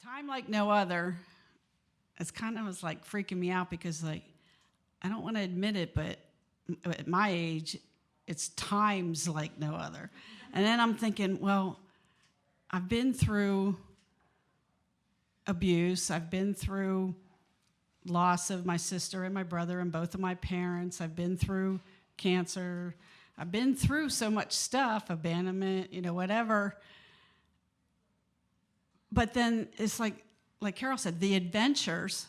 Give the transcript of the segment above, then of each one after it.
Time like no other. It's kind of was like freaking me out because like I don't want to admit it, but at my age, it's times like no other. And then I'm thinking, well, I've been through abuse. I've been through loss of my sister and my brother and both of my parents. I've been through cancer. I've been through so much stuff, abandonment, whatever. But then it's like Carol said, the adventures,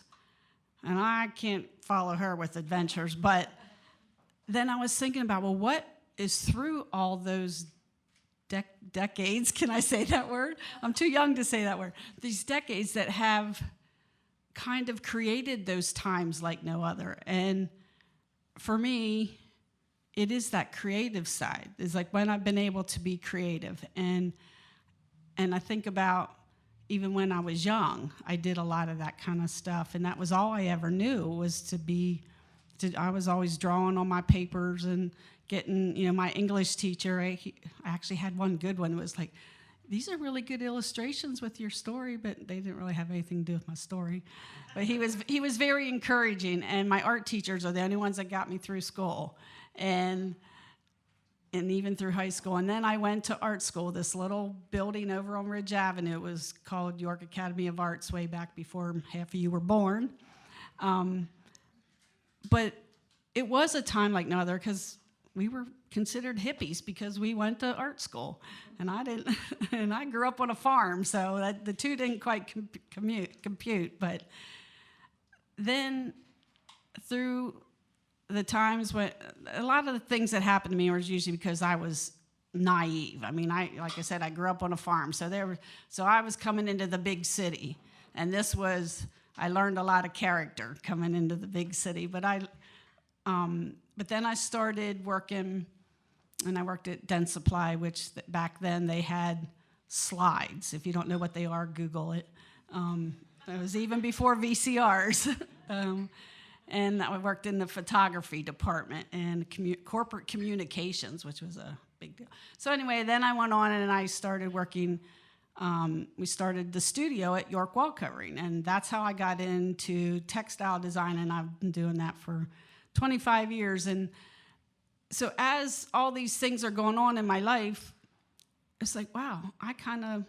and I can't follow her with adventures, but then I was thinking about, well, what is through all those decades, can I say that word? I'm too young to say that word. These decades that have kind of created those times like no other. And for me, it is that creative side. It's like when I've been able to be creative. And I think about even when I was young, I did a lot of that kind of stuff. And that was all I ever knew was I was always drawing on my papers and getting, my English teacher, I actually had one good one. It was like, these are really good illustrations with your story, but they didn't really have anything to do with my story. But he was very encouraging, and my art teachers are the only ones that got me through school, and even through high school. And then I went to art school, this little building over on Ridge Avenue. It was called York Academy of Arts way back before half of you were born. But it was a time like no other because we were considered hippies because we went to art school, and I didn't. And I grew up on a farm, so the two didn't quite compute. But then through the times when a lot of the things that happened to me was usually because I was naive. I mean, like I said, I grew up on a farm, so I was coming into the big city, and I learned a lot of character coming into the big city. But then I started working, and I worked at Den Supply, which back then they had slides. If you don't know what they are, Google it. It was even before VCRs. And I worked in the photography department and corporate communications, which was a big deal. So anyway, then I went on and I started working. We started the studio at York Wall Covering, and that's how I got into textile design, and I've been doing that for 25 years. And so as all these things are going on in my life, it's like, wow, I kind of,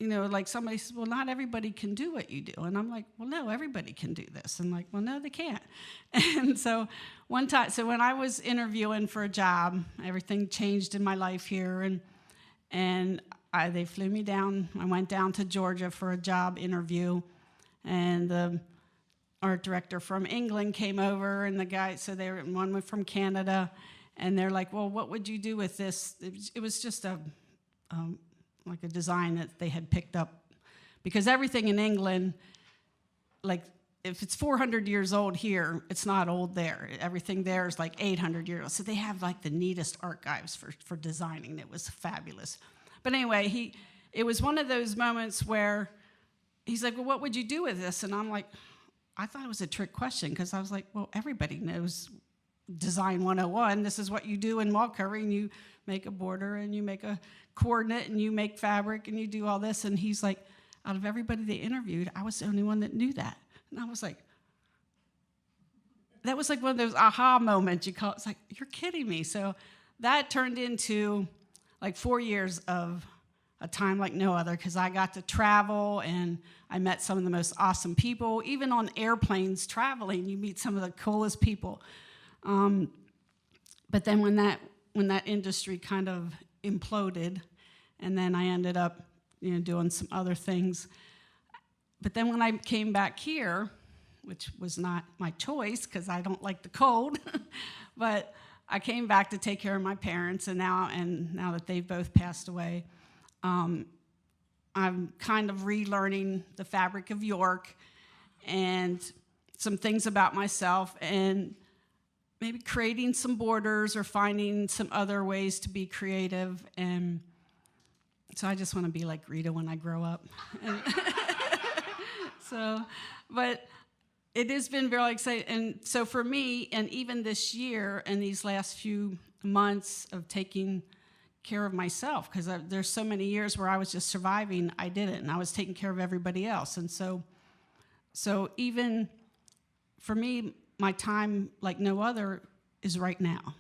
like somebody says, well, not everybody can do what you do. And I'm like, well, no, everybody can do this. And like, well, no, they can't. And so one time, when I was interviewing for a job, everything changed in my life here. And they flew me down. I went down to Georgia for a job interview. And the art director from England came over, and the guy, one was from Canada. And they're like, well, what would you do with this? It was just like a design that they had picked up, because everything in England, like if it's 400 years old here, it's not old there. Everything there is like 800 years old. So they have like the neatest archives for designing. It was fabulous. But anyway, it was one of those moments where he's like, well, what would you do with this? And I'm like, I thought it was a trick question, because I was like, well, everybody knows Design 101. This is what you do in wall covering. You make a border, and you make a coordinate, and you make fabric, and you do all this. And he's like, out of everybody they interviewed, I was the only one that knew that. And I was like, that was like one of those aha moments you call it. It's like, you're kidding me. So that turned into like 4 years of a time like no other, because I got to travel, and I met some of the most awesome people. Even on airplanes traveling, you meet some of the coolest people. But then when that industry kind of imploded, and then I ended up doing some other things. But then when I came back here, which was not my choice because I don't like the cold, but I came back to take care of my parents, and now that they've both passed away, I'm kind of relearning the fabric of York and some things about myself, and maybe creating some borders or finding some other ways to be creative. And so I just want to be like Rita when I grow up. But it has been very exciting. And so for me, and even this year and these last few months of care of myself, because there's so many years where I was just surviving. I didn't, and I was taking care of everybody else. And so even for me, my time like no other is right now.